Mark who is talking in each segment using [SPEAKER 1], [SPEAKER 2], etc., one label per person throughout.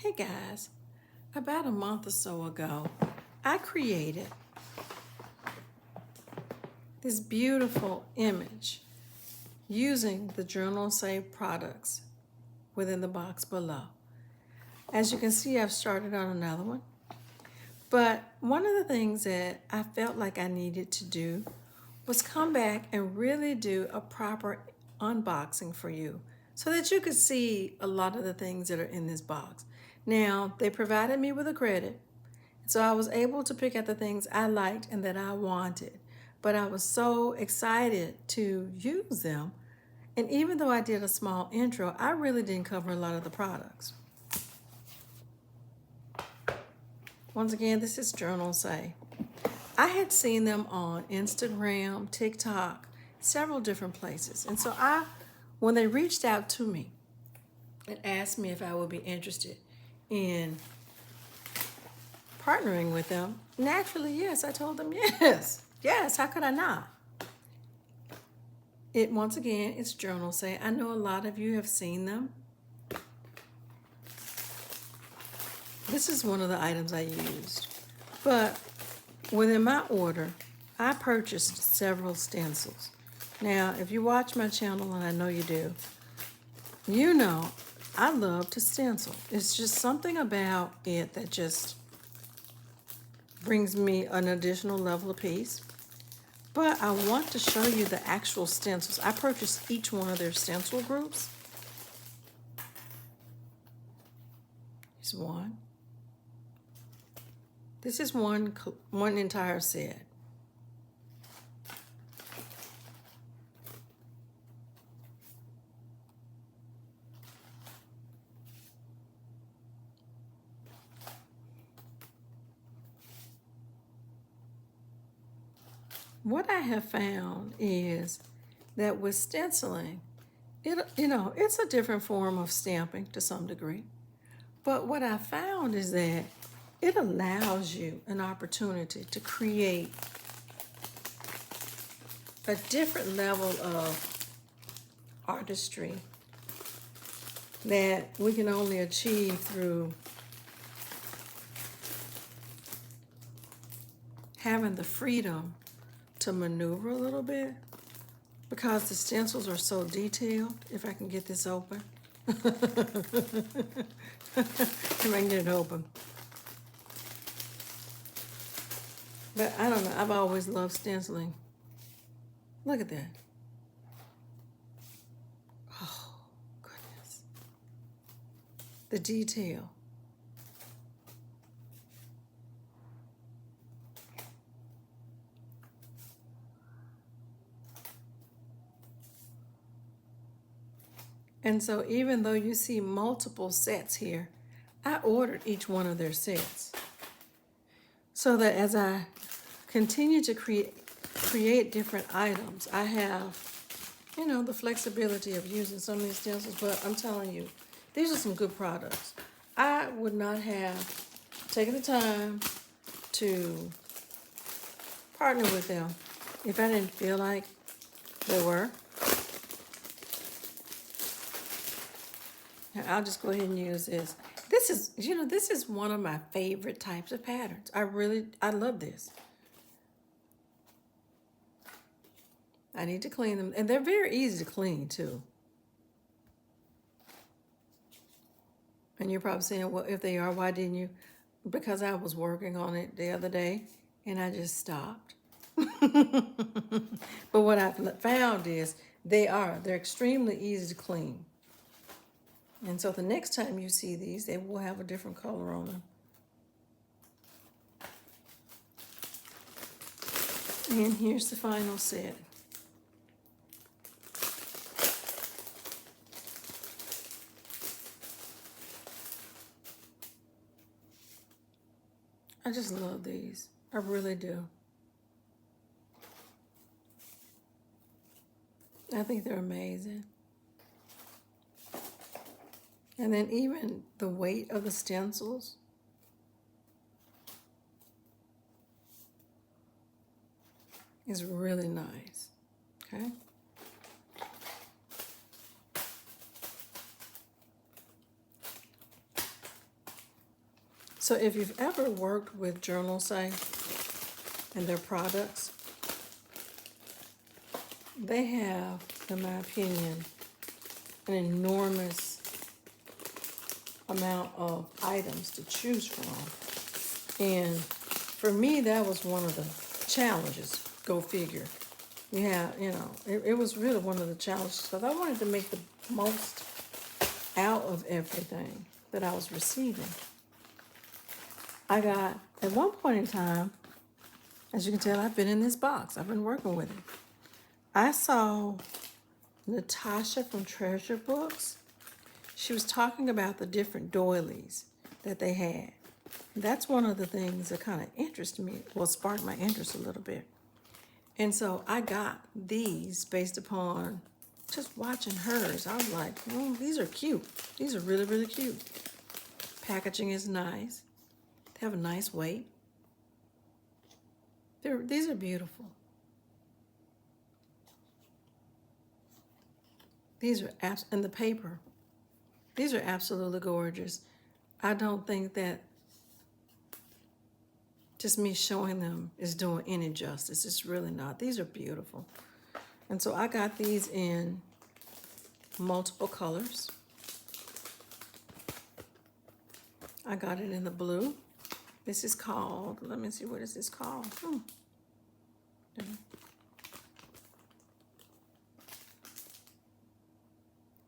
[SPEAKER 1] Hey guys, about a month or so ago, I created this beautiful image using the Journalsay products within the box below. As you can see, I've started on another one. But one of the things that I felt like I needed to do was come back and really do a proper unboxing for you so that you could see a lot of the things that are in this box. Now, they provided me with a credit, so I was able to pick out the things I liked and that I wanted. But I was so excited to use them. And even though I did a small intro, I really didn't cover a lot of the products. Once again, this is Journalsay. I had seen them on Instagram, TikTok, several different places. And so when they reached out to me and asked me if I would be interested in partnering with them, naturally, yes, I told them yes. Yes, how could I not? Once again, it's Journalsay. I know a lot of you have seen them. This is one of the items I used. But within my order, I purchased several stencils. Now, if you watch my channel, and I know you do, you know I love to stencil. It's just something about it that just brings me an additional level of peace. But I want to show you the actual stencils. I purchased each one of their stencil groups. Here's one. This is one entire set. What I have found is that with stenciling, it's a different form of stamping to some degree. But what I found is that it allows you an opportunity to create a different level of artistry that we can only achieve through having the freedom to maneuver a little bit, because the stencils are so detailed. If I can get this open. If I can get it open. But I don't know, I've always loved stenciling. Look at that. Oh, goodness. The detail. And so even though you see multiple sets here, I ordered each one of their sets so that as I continue to create different items, I have, the flexibility of using some of these stencils. But I'm telling you, these are some good products. I would not have taken the time to partner with them if I didn't feel like they were. I'll just go ahead and use this. This is one of my favorite types of patterns. I love this. I need to clean them. And they're very easy to clean too. And you're probably saying, well, if they are, why didn't you? Because I was working on it the other day and I just stopped. But what I've found is they're extremely easy to clean. And so the next time you see these, they will have a different color on them. And here's the final set. I just love these. I really do. I think they're amazing. And then even the weight of the stencils. Is really nice, okay? So if you've ever worked with Journalsay and their products, they have, in my opinion, an enormous amount of items to choose from. And for me, that was one of the challenges, go figure. It was really one of the challenges because I wanted to make the most out of everything that I was receiving. I got, at one point in time, as you can tell, I've been in this box. I've been working with it. I saw Natasha from Treasure Books. She was talking about the different doilies that they had. That's one of the things that kind of interested me, well, sparked my interest a little bit. And so I got these based upon just watching hers. I was like, oh, these are cute. These are really, really cute. Packaging is nice. They have a nice weight. These are beautiful. These are and the paper. These are absolutely gorgeous. I don't think that just me showing them is doing any justice. It's really not. These are beautiful. And so I got these in multiple colors. I got it in the blue. This is called, let me see, what is this called? I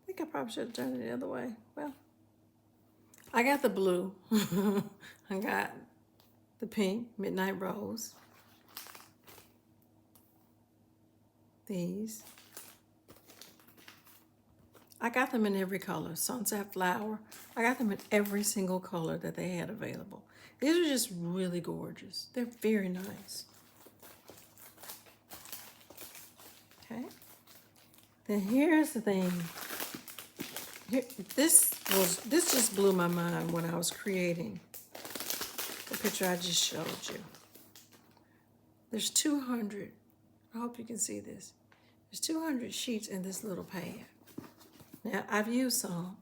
[SPEAKER 1] think I probably should have turned it the other way. Well, I got the blue. I got the pink, Midnight Rose. These. I got them in every color. Sunset Flower. I got them in every single color that they had available. These are just really gorgeous. They're very nice. Okay. Then here's the thing. This just blew my mind when I was creating the picture I just showed you. There's 200. I hope you can see this. There's 200 sheets in this little pad. Now, I've used some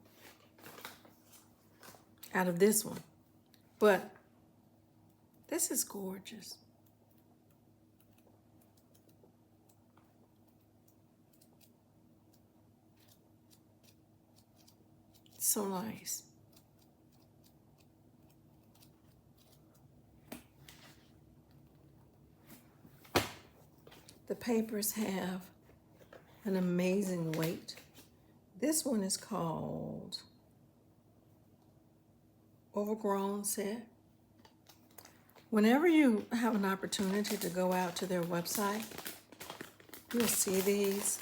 [SPEAKER 1] out of this one, but this is gorgeous. So nice. The papers have an amazing weight. This one is called Overgrown Set. Whenever you have an opportunity to go out to their website, you'll see these.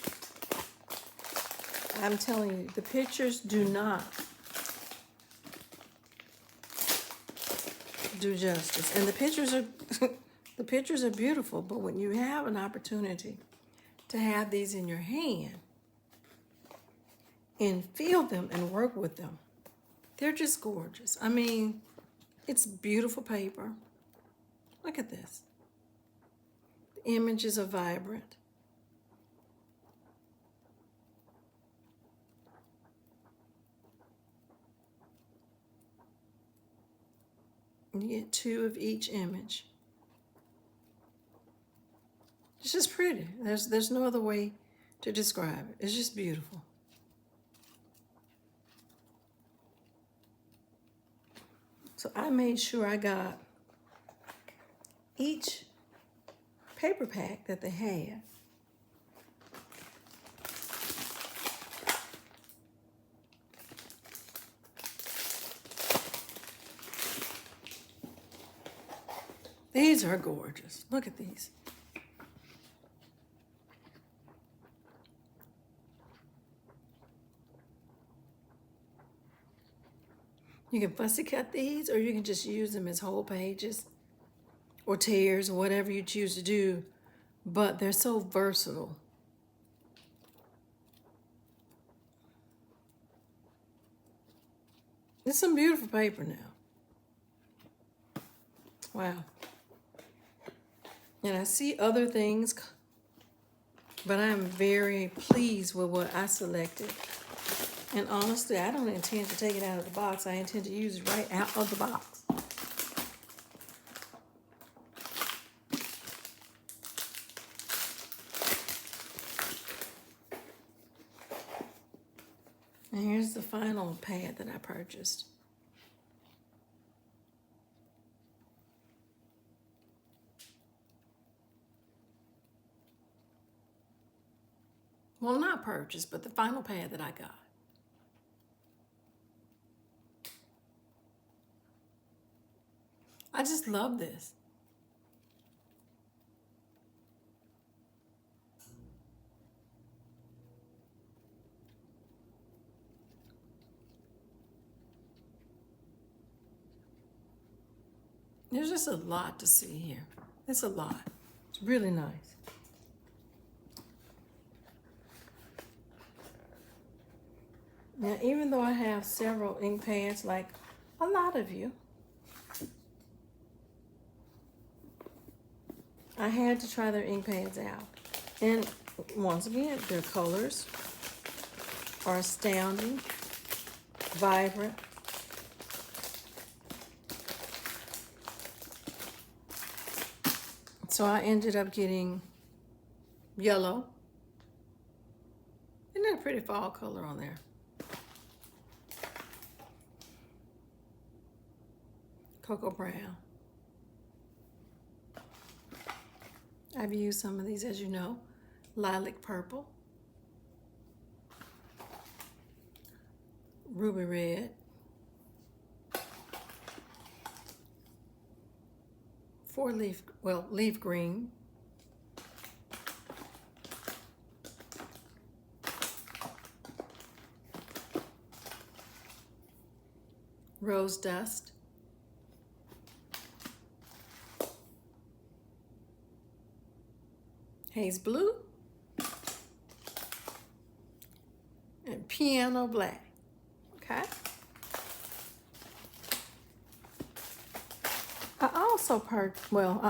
[SPEAKER 1] I'm telling you, the pictures do not do justice. And the pictures are the pictures are beautiful, but when you have an opportunity to have these in your hand and feel them and work with them, they're just gorgeous. I mean, it's beautiful paper. Look at this. The images are vibrant. You get 2 of each image. It's just pretty. There's no other way to describe it. It's just beautiful. So I made sure I got each paper pack that they had. These are gorgeous. Look at these. You can fussy cut these, or you can just use them as whole pages or tears or whatever you choose to do, but they're so versatile. It's some beautiful paper now. Wow. And I see other things, but I'm very pleased with what I selected. And honestly, I don't intend to take it out of the box. I intend to use it right out of the box. final pad that I purchased. Well, not purchased, but the final pad that I got. I just love this. There's just a lot to see here. It's a lot. It's really nice. Now, even though I have several ink pads, like a lot of you, I had to try their ink pads out. And once again, their colors are astounding, vibrant. So I ended up getting yellow. Isn't that a pretty fall color on there? Cocoa brown. I've used some of these, as you know. Lilac purple. Ruby red. Leaf green. Rose dust. Haze blue. And piano black. Okay. I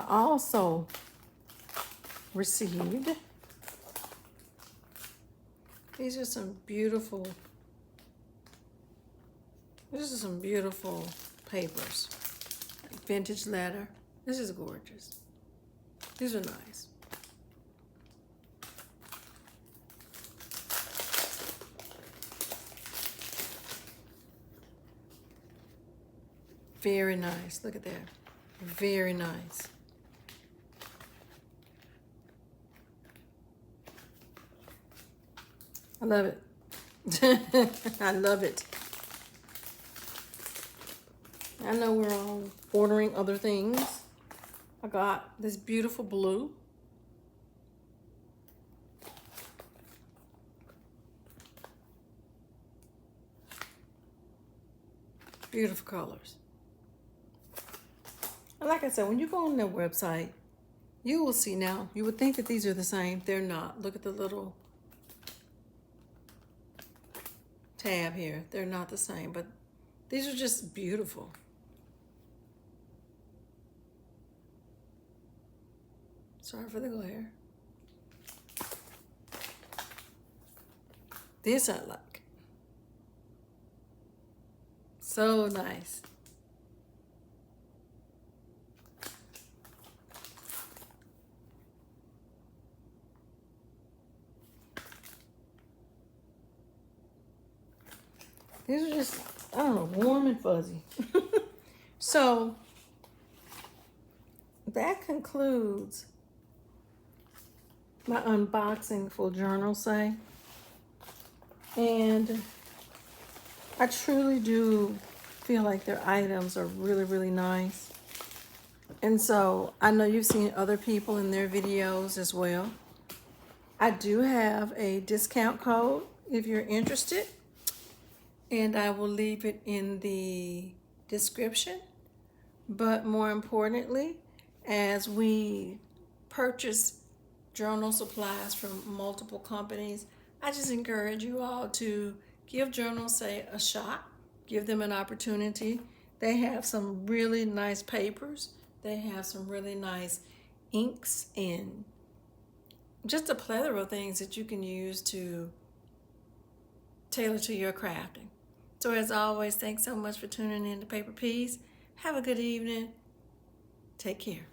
[SPEAKER 1] also received, these are some beautiful papers. Like vintage leather. This is gorgeous. These are nice. Very nice. Look at that. Very nice. I love it. I love it. I know we're all ordering other things. I got this beautiful blue. Beautiful colors. And like I said, when you go on their website, you will see now, you would think that these are the same. They're not. Look at the little tab here. They're not the same, but these are just beautiful. Sorry for the glare. This I like. So nice. These are just, I don't know, warm and fuzzy. So that concludes my unboxing for Journalsay. And I truly do feel like their items are really, really nice. And so I know you've seen other people in their videos as well. I do have a discount code if you're interested. And I will leave it in the description. But more importantly, as we purchase journal supplies from multiple companies, I just encourage you all to give Journalsay a shot. Give them an opportunity. They have some really nice papers. They have some really nice inks and just a plethora of things that you can use to tailor to your crafting. So as always, thanks so much for tuning in to Paper Peas. Have a good evening. Take care.